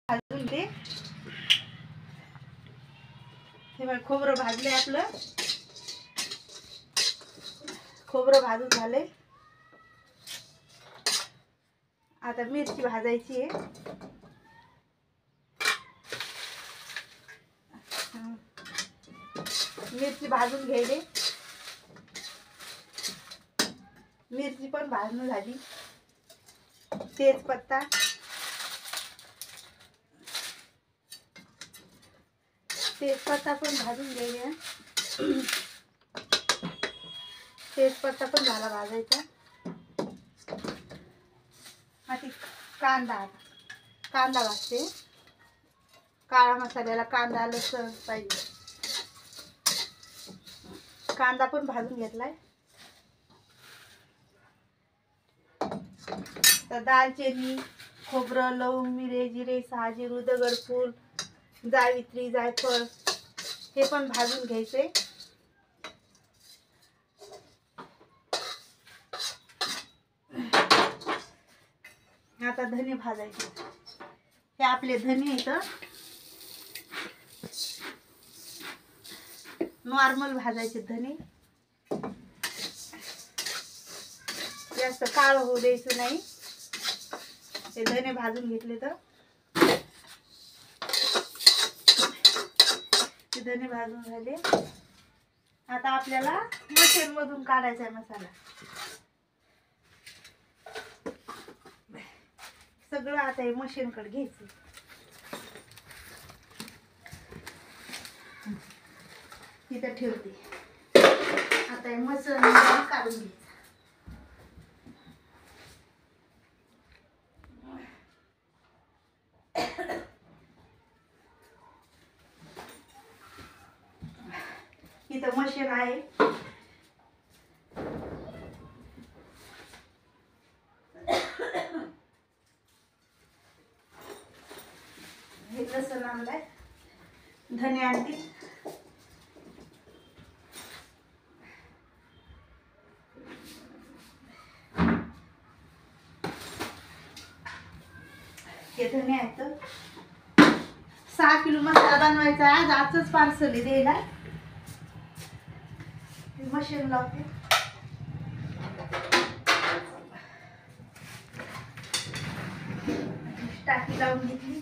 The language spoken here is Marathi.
भाजून ते खोबरं भाजले आपलं. खोबरं भाजून झाले. आता मिरची भाजायची आहे. मिरची भाजून घ्यायले. मिरची पण भाजून झाली. तेजपत्ता, तेजपत्ता पण भाजून घ्यायला. तेजपत्ता पण झाला भाजायचा. आता कांदा भाजते. काळा मसाल्याला कांदा लसूण पाहिजे. कांदा पण भाजून घेतलाय. तर दालचिनी, खोबरं, लवंग, मिरे, जिरे, साजीरू, दगडफूल, जावित्री, जायफळ हे पण भाजून घ्यायचे. आता धने भाजायचे. हे आपले धने इथं नॉर्मल भाजायचे धने. जास्त काळं होऊ द्यायचं नाही. हे धने भाजून घेतले तर ते धने भाजून झाले. आता आपल्याला मशीन मधून काढायचा आहे मसाला. सगळं आता हे मशीन कडे घ्यायचं. इथं ठेवते. आता हे मसाला काढून घ्यायचं. इथं मशीन आहे. हे लसूण आणलाय. धने आणते. हे धने आहेत. 6 किलो मसाला बनवायचा आहे. आजच पार्सल आहे द्यायला. मशीन लावते. टाकी लावून घेतली.